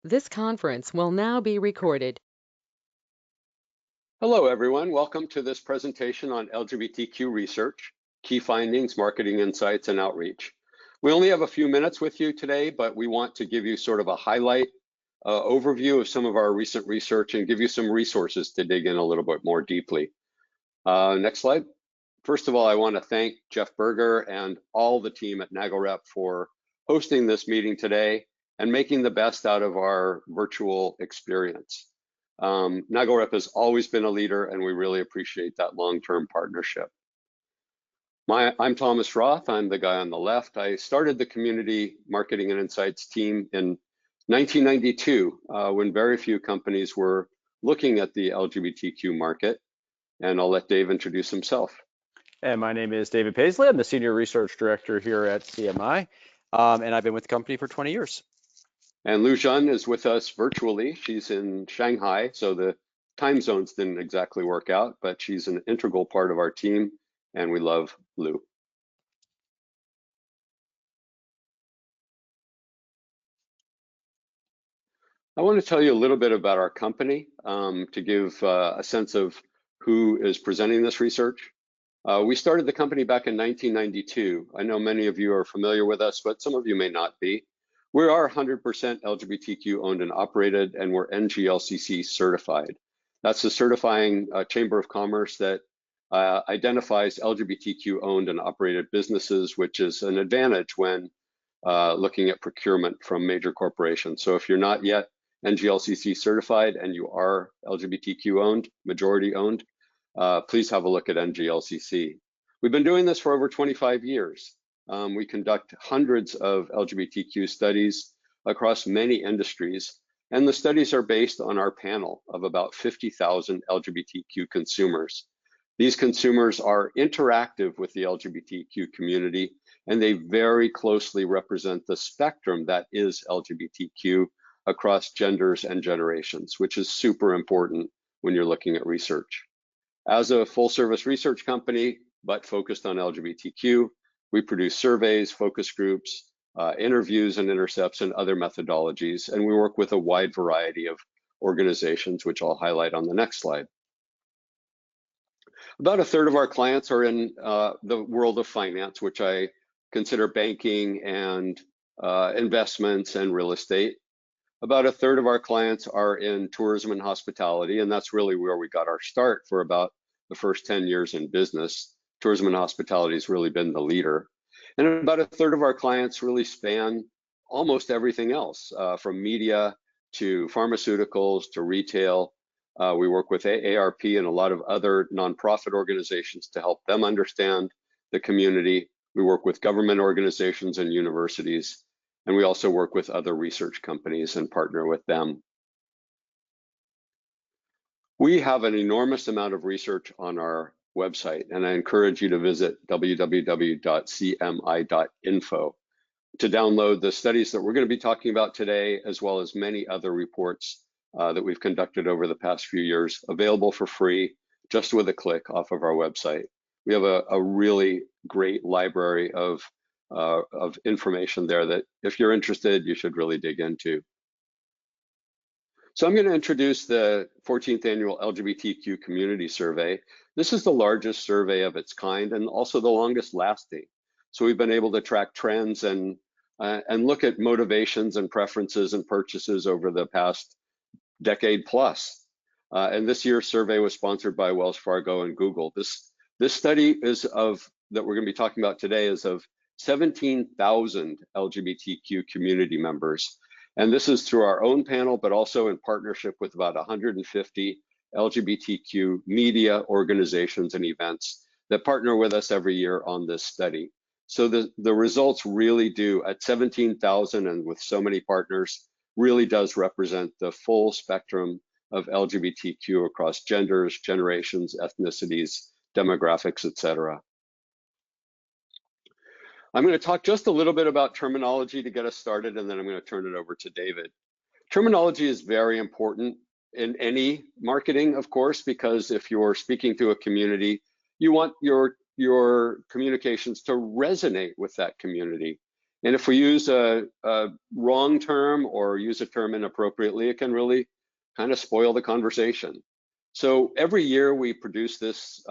This conference will now be recorded. Hello, everyone. Welcome to this presentation on LGBTQ research, key findings, marketing insights, and outreach. We only have a few minutes with you today, but we want to give you sort of a highlight overview of some of our recent research and give you some resources to dig in a little bit more deeply. Next slide. First of all, I want to thank Jeff Berger and all the team at Naglrep for hosting this meeting today and making the best out of our virtual experience. Naglrep has always been a leader, and we really appreciate that long-term partnership. I'm Thomas Roth. I'm the guy on the left. I started the Community Marketing and Insights team in 1992 when very few companies were looking at the LGBTQ market, and I'll let Dave introduce himself. And my name is David Paisley. I'm the Senior Research Director here at CMI, and I've been with the company for 20 years. And Lu Zhen is with us virtually. She's in Shanghai, so the time zones didn't exactly work out, but she's an integral part of our team, and we love Lu. I want to tell you a little bit about our company to give a sense of who is presenting this research. We started the company back in 1992. I know many of you are familiar with us, but some of you may not be. We are 100% LGBTQ owned and operated, and we're NGLCC certified. That's the certifying Chamber of Commerce that identifies LGBTQ owned and operated businesses, which is an advantage when looking at procurement from major corporations. So if you're not yet NGLCC certified and you are LGBTQ owned, majority owned, please have a look at NGLCC. We've been doing this for over 25 years. We conduct hundreds of LGBTQ studies across many industries, and the studies are based on our panel of about 50,000 LGBTQ consumers. These consumers are interactive with the LGBTQ community, and they very closely represent the spectrum that is LGBTQ across genders and generations, which is super important when you're looking at research. As a full service research company, but focused on LGBTQ, we produce surveys, focus groups, interviews and intercepts, and other methodologies. And we work with a wide variety of organizations, which I'll highlight on the next slide. About a third of our clients are in the world of finance, which I consider banking and investments and real estate. About a third of our clients are in tourism and hospitality, and that's really where we got our start for about the first 10 years in business. Tourism and hospitality has really been the leader. And about a third of our clients really span almost everything else, from media to pharmaceuticals to retail. We work with AARP and a lot of other nonprofit organizations to help them understand the community. We work with government organizations and universities. And we also work with other research companies and partner with them. We have an enormous amount of research on our website, and I encourage you to visit www.cmi.info to download the studies that we're going to be talking about today, as well as many other reports that we've conducted over the past few years, available for free, just with a click off of our website. We have a really great library of information there that if you're interested, you should really dig into. So I'm going to introduce the 14th annual LGBTQ community survey. This is the largest survey of its kind and also the longest lasting. So we've been able to track trends and look at motivations and preferences and purchases over the past decade plus. And this year's survey was sponsored by Wells Fargo and Google. This study is that we're going to be talking about today is of 17,000 LGBTQ community members. And this is through our own panel, but also in partnership with about 150 LGBTQ media organizations and events that partner with us every year on this study. So the results really do, at 17,000 and with so many partners, really does represent the full spectrum of LGBTQ across genders, generations, ethnicities, demographics, etc. I'm going to talk just a little bit about terminology to get us started, and then I'm going to turn it over to David. Terminology is very important in any marketing, of course, because if you're speaking to a community, you want your communications to resonate with that community. And if we use a wrong term or use a term inappropriately, it can really kind of spoil the conversation. So every year we produce this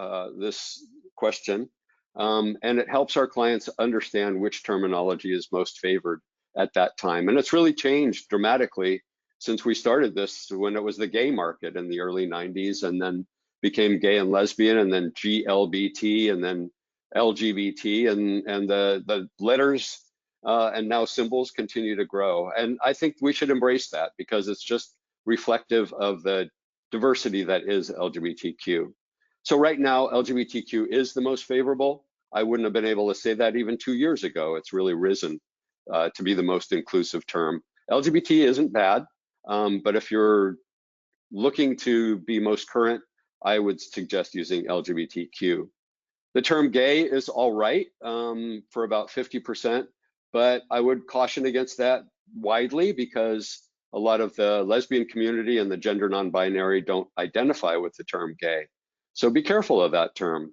question, and it helps our clients understand which terminology is most favored at that time. And it's really changed dramatically since we started this when it was the gay market in the early 90s, and then became gay and lesbian, and then GLBT, and then LGBT, and the letters and now symbols continue to grow. And I think we should embrace that because it's just reflective of the diversity that is LGBTQ. So right now, LGBTQ is the most favorable. I wouldn't have been able to say that even 2 years ago. It's really risen to be the most inclusive term. LGBT isn't bad, but if you're looking to be most current, I would suggest using LGBTQ. The term gay is all right for about 50%, but I would caution against that widely because a lot of the lesbian community and the gender non-binary don't identify with the term gay. So be careful of that term.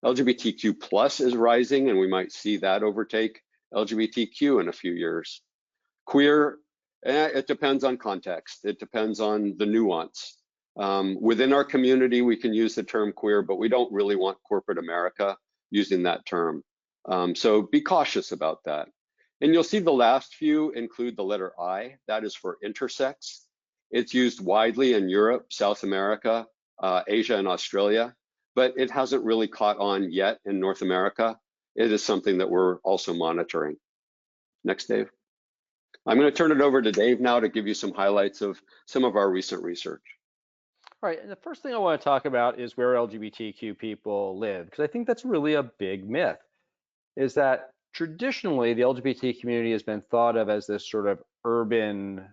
LGBTQ plus is rising, and we might see that overtake LGBTQ in a few years. Queer, it depends on context. It depends on the nuance. Within our community, we can use the term queer, but we don't really want corporate America using that term. So be cautious about that. And you'll see the last few include the letter I, that is for intersex. It's used widely in Europe, South America, Asia, and Australia, but it hasn't really caught on yet in North America. It is something that we're also monitoring. Next, Dave. I'm going to turn it over to Dave now to give you some highlights of some of our recent research. All right, and the first thing I want to talk about is where LGBTQ people live, because I think that's really a big myth, is that traditionally the LGBT community has been thought of as this sort of urban,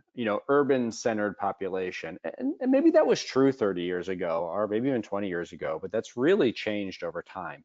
urban-centered population. And maybe that was true 30 years ago, or maybe even 20 years ago, but that's really changed over time.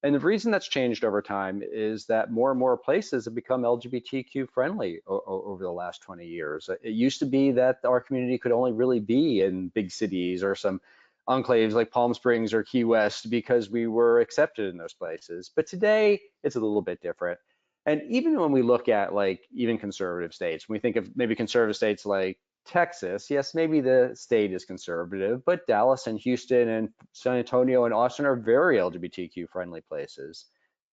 And the reason that's changed over time is that more and more places have become LGBTQ friendly over the last 20 years. It used to be that our community could only really be in big cities or some enclaves like Palm Springs or Key West because we were accepted in those places. But today it's a little bit different. And even when we look at like even conservative states, when we think of maybe conservative states like Texas, yes, maybe the state is conservative, but Dallas and Houston and San Antonio and Austin are very LGBTQ friendly places.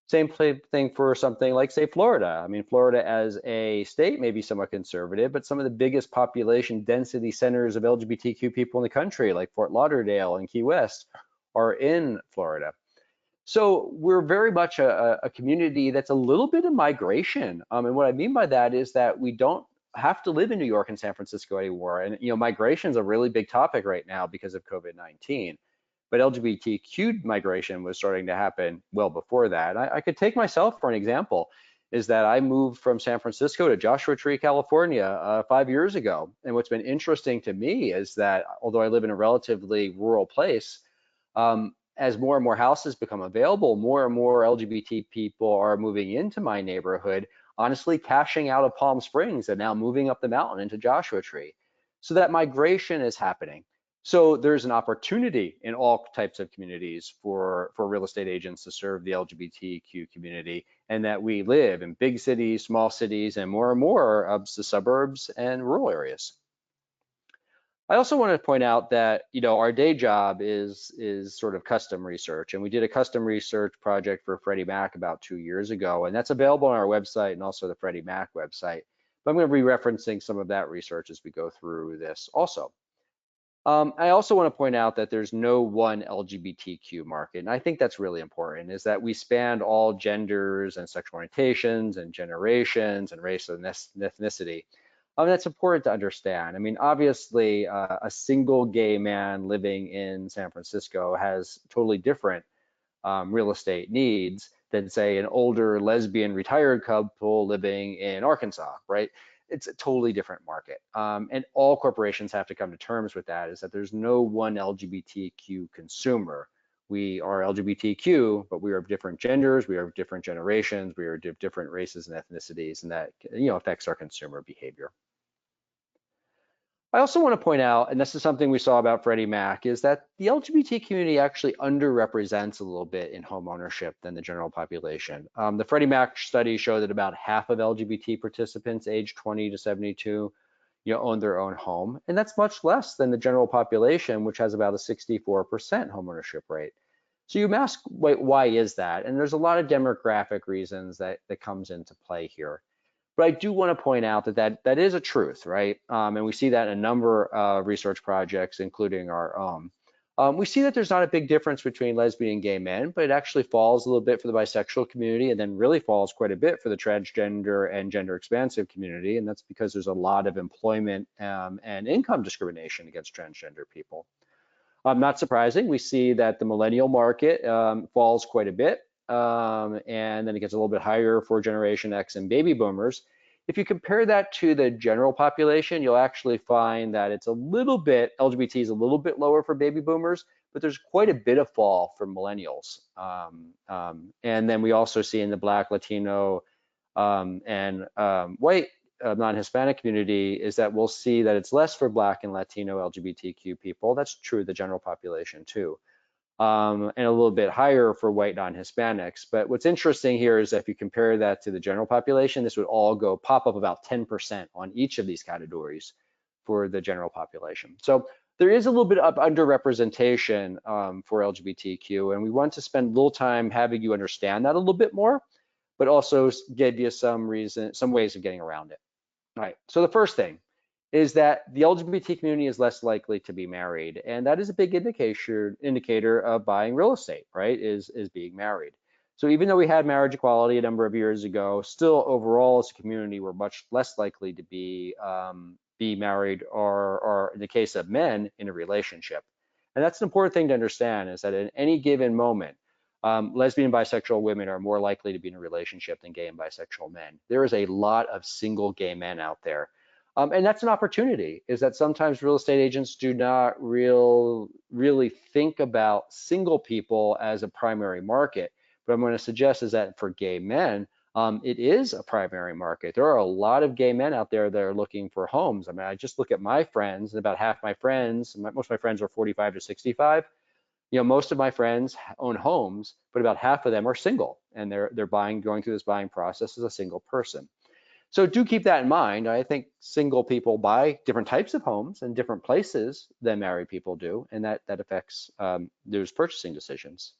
Same thing for something like, say, Florida. I mean, Florida as a state may be somewhat conservative, but some of the biggest population density centers of LGBTQ people in the country, like Fort Lauderdale and Key West, are in Florida. So we're very much a community that's a little bit of migration. And what I mean by that is that we don't have to live in New York and San Francisco anymore. And migration is a really big topic right now because of COVID-19. But LGBTQ migration was starting to happen well before that. I could take myself for an example, is that I moved from San Francisco to Joshua Tree, California 5 years ago. And what's been interesting to me is that although I live in a relatively rural place, as more and more houses become available, more and more LGBT people are moving into my neighborhood, honestly cashing out of Palm Springs and now moving up the mountain into Joshua Tree. So that migration is happening. So there's an opportunity in all types of communities for real estate agents to serve the LGBTQ community, and that we live in big cities, small cities, and more of the suburbs and rural areas. I also want to point out that our day job is sort of custom research, and we did a custom research project for Freddie Mac about 2 years ago, and that's available on our website and also the Freddie Mac website. But I'm going to be referencing some of that research as we go through this also. I also want to point out that there's no one LGBTQ market, and I think that's really important, is that we span all genders and sexual orientations and generations and race and ethnicity. That's important to understand. I mean, obviously, a single gay man living in San Francisco has totally different real estate needs than, say, an older lesbian retired couple living in Arkansas, right? It's a totally different market. And all corporations have to come to terms with that, is that there's no one LGBTQ consumer. We are LGBTQ, but we are of different genders, we are of different generations, we are of different races and ethnicities, and that affects our consumer behavior. I also want to point out, and this is something we saw about Freddie Mac, is that the LGBT community actually underrepresents a little bit in home ownership than the general population. The Freddie Mac study showed that about half of LGBT participants aged 20 to 72 own their own home, and that's much less than the general population, which has about a 64% homeownership rate. So you ask, why is that? And there's a lot of demographic reasons that comes into play here. But I do want to point out that is a truth, right? And we see that in a number of research projects, including our own. We see that there's not a big difference between lesbian and gay men, but it actually falls a little bit for the bisexual community and then really falls quite a bit for the transgender and gender expansive community. And that's because there's a lot of employment and income discrimination against transgender people. Not surprising, we see that the millennial market falls quite a bit, and then it gets a little bit higher for Generation X and baby boomers. If you compare that to the general population, you'll actually find that it's a little bit, LGBT is a little bit lower for baby boomers, but there's quite a bit of fall for millennials. And then we also see in the Black, Latino, and white non-Hispanic community is that we'll see that it's less for Black and Latino LGBTQ people. That's true of the general population too. And a little bit higher for white non-Hispanics. But what's interesting here is that if you compare that to the general population, this would all go pop up about 10% on each of these categories for the general population. So there is a little bit of underrepresentation for LGBTQ, and we want to spend a little time having you understand that a little bit more, but also give you some ways of getting around it. All right, so the first thing is that the LGBT community is less likely to be married, and that is a big indicator of buying real estate, right, is being married. So even though we had marriage equality a number of years ago, still overall as a community, we're much less likely to be married or in the case of men, in a relationship. And that's an important thing to understand, is that at any given moment, lesbian and bisexual women are more likely to be in a relationship than gay and bisexual men. There is a lot of single gay men out there. And that's an opportunity, is that sometimes real estate agents do not really think about single people as a primary market. But I'm going to suggest is that for gay men, it is a primary market. There are a lot of gay men out there that are looking for homes. I mean, I just look at my friends, and about half my friends, most of my friends are 45 to 65. Most of my friends own homes, but about half of them are single, and they're going through this buying process as a single person. So do keep that in mind. I think single people buy different types of homes in different places than married people do, and that affects those purchasing decisions.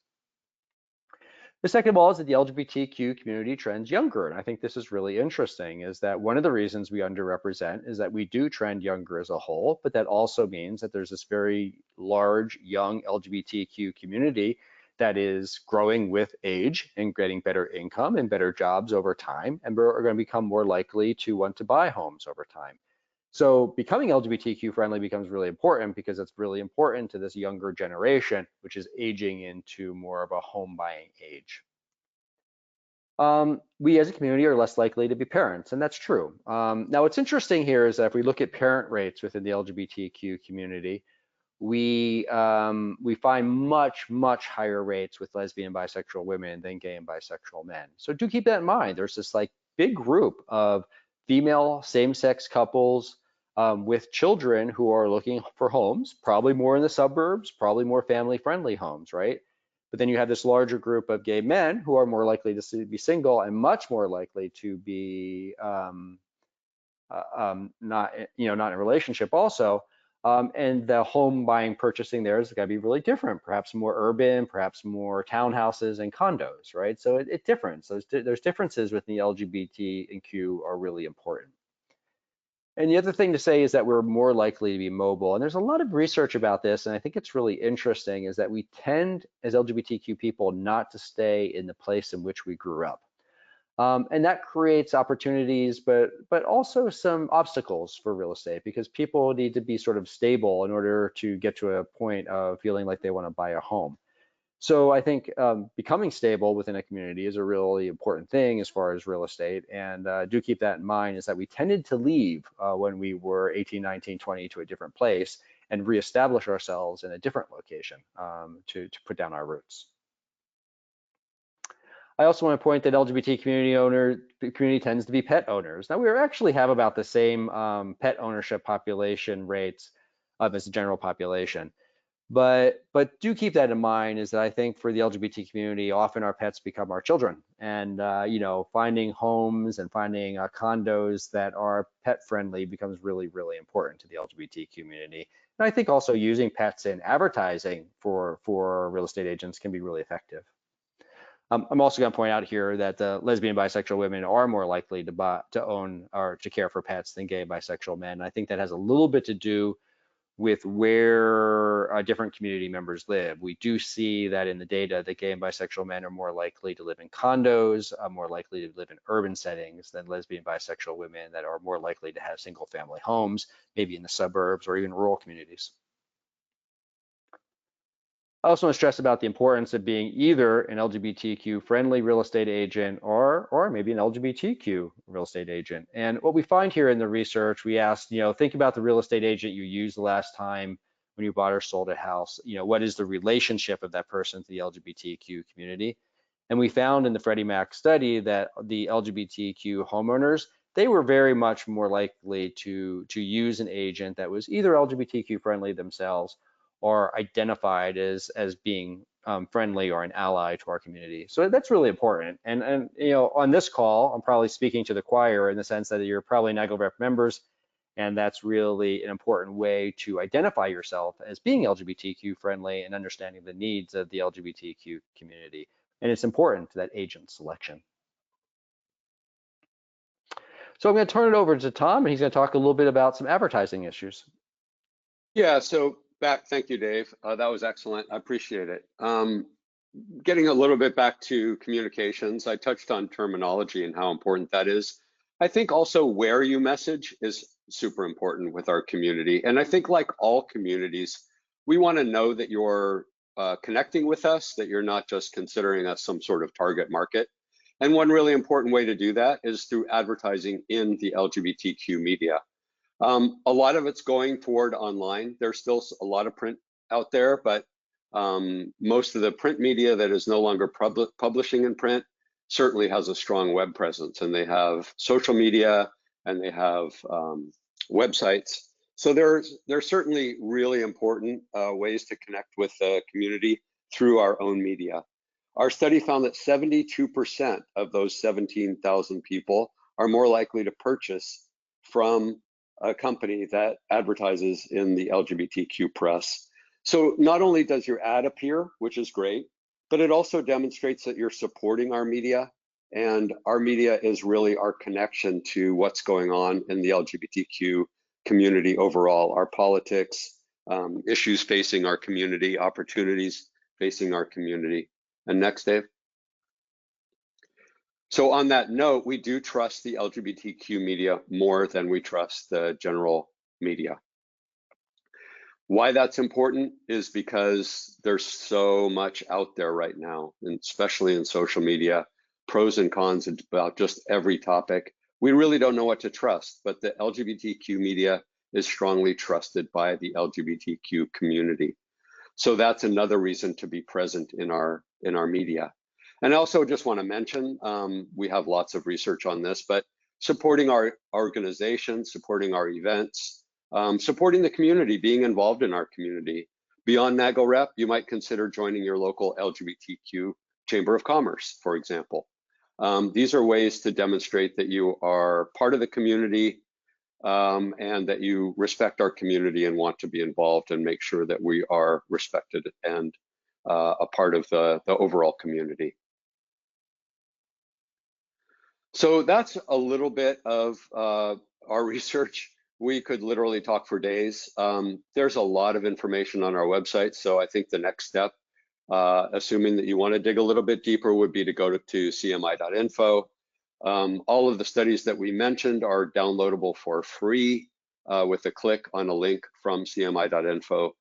The second of all is that the LGBTQ community trends younger, and I think this is really interesting, is that one of the reasons we underrepresent is that we do trend younger as a whole, but that also means that there's this very large young LGBTQ community that is growing with age and getting better income and better jobs over time, and are going to become more likely to want to buy homes over time. So becoming LGBTQ friendly becomes really important because it's really important to this younger generation, which is aging into more of a home buying age. We as a community are less likely to be parents, and that's true. Now, what's interesting here is that if we look at parent rates within the LGBTQ community, we find much higher rates with lesbian and bisexual women than gay and bisexual men. So do keep that in mind. There's this big group of female same-sex couples with children who are looking for homes, probably more in the suburbs, probably more family-friendly homes, right? But then you have this larger group of gay men who are more likely to be single and much more likely to be not in a relationship also. And the home buying purchasing there is going to be really different, perhaps more urban, perhaps more townhouses and condos, right? So it differs. There's differences within the LGBTQ are really important. And the other thing to say is that we're more likely to be mobile. And there's a lot of research about this, and I think it's really interesting, is that we tend, as LGBTQ people, not to stay in the place in which we grew up. And that creates opportunities, but also some obstacles for real estate, because people need to be sort of stable in order to get to a point of feeling like they want to buy a home. So I think becoming stable within a community is a really important thing as far as real estate. And do keep that in mind, is that we tended to leave when we were 18, 19, 20 to a different place and reestablish ourselves in a different location to put down our roots. I also want to point that LGBT community tends to be pet owners. Now we actually have about the same pet ownership population rates as the general population. But do keep that in mind, is that I think for the LGBT community, often our pets become our children, and finding homes and finding condos that are pet friendly becomes really, really important to the LGBT community. And I think also using pets in advertising for real estate agents can be really effective. I'm also going to point out here that lesbian bisexual women are more likely to own or to care for pets than gay bisexual men. I think that has a little bit to do with where different community members live. We do see that in the data that gay and bisexual men are more likely to live in condos, more likely to live in urban settings than lesbian bisexual women that are more likely to have single family homes, maybe in the suburbs or even rural communities. I also want to stress about the importance of being either an LGBTQ friendly real estate agent or maybe an LGBTQ real estate agent. And what we find here in the research, we asked, think about the real estate agent you used the last time when you bought or sold a house. What is the relationship of that person to the LGBTQ community? And we found in the Freddie Mac study that the LGBTQ homeowners, they were very much more likely to use an agent that was either LGBTQ friendly themselves or identified as being friendly or an ally to our community. So that's really important. And on this call, I'm probably speaking to the choir in the sense that you're probably Naglrep members, and that's really an important way to identify yourself as being LGBTQ friendly and understanding the needs of the LGBTQ community. And it's important to that agent selection. So I'm going to turn it over to Tom, and he's going to talk a little bit about some advertising issues. Yeah, so thank you, Dave. That was excellent. I appreciate it. Getting a little bit back to communications, I touched on terminology and how important that is. I think also where you message is super important with our community. And I think like all communities, we want to know that you're connecting with us, that you're not just considering us some sort of target market. And one really important way to do that is through advertising in the LGBTQ media. A lot of it's going toward online. There's still a lot of print out there, but most of the print media that is no longer publishing in print certainly has a strong web presence, and they have social media and they have websites. So there's certainly really important ways to connect with the community through our own media. Our study found that 72% of those 17,000 people are more likely to purchase from a company that advertises in the LGBTQ press. So not only does your ad appear, which is great, but it also demonstrates that you're supporting our media, and our media is really our connection to what's going on in the LGBTQ community overall, our politics, issues facing our community, opportunities facing our community. And next, Dave. So on that note, we do trust the LGBTQ media more than we trust the general media. Why that's important is because there's so much out there right now, and especially in social media, pros and cons about just every topic. We really don't know what to trust, but the LGBTQ media is strongly trusted by the LGBTQ community. So that's another reason to be present in our media. And I also just want to mention, we have lots of research on this, but supporting our organizations, supporting our events, supporting the community, being involved in our community. Beyond Naglrep, you might consider joining your local LGBTQ Chamber of Commerce, for example. These are ways to demonstrate that you are part of the community and that you respect our community and want to be involved and make sure that we are respected and a part of the overall community. So that's a little bit of our research. We could literally talk for days. There's a lot of information on our website, so I think the next step, assuming that you want to dig a little bit deeper, would be to go to cmi.info. All of the studies that we mentioned are downloadable for free with a click on a link from cmi.info.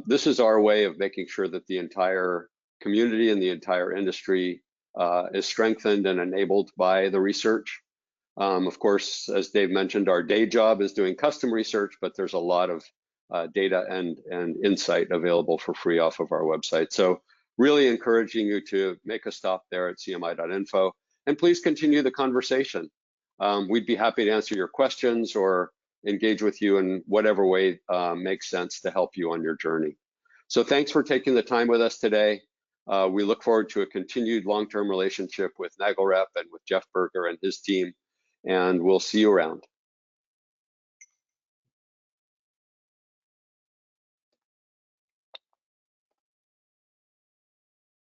This is our way of making sure that the entire community and the entire industry is strengthened and enabled by the research. Of course, as Dave mentioned, our day job is doing custom research, but there's a lot of data and insight available for free off of our website. So really encouraging you to make a stop there at cmi.info, and please continue the conversation. We'd be happy to answer your questions or engage with you in whatever way makes sense to help you on your journey. So thanks for taking the time with us today. We look forward to a continued long-term relationship with Naglrep and with Jeff Berger and his team, and we'll see you around.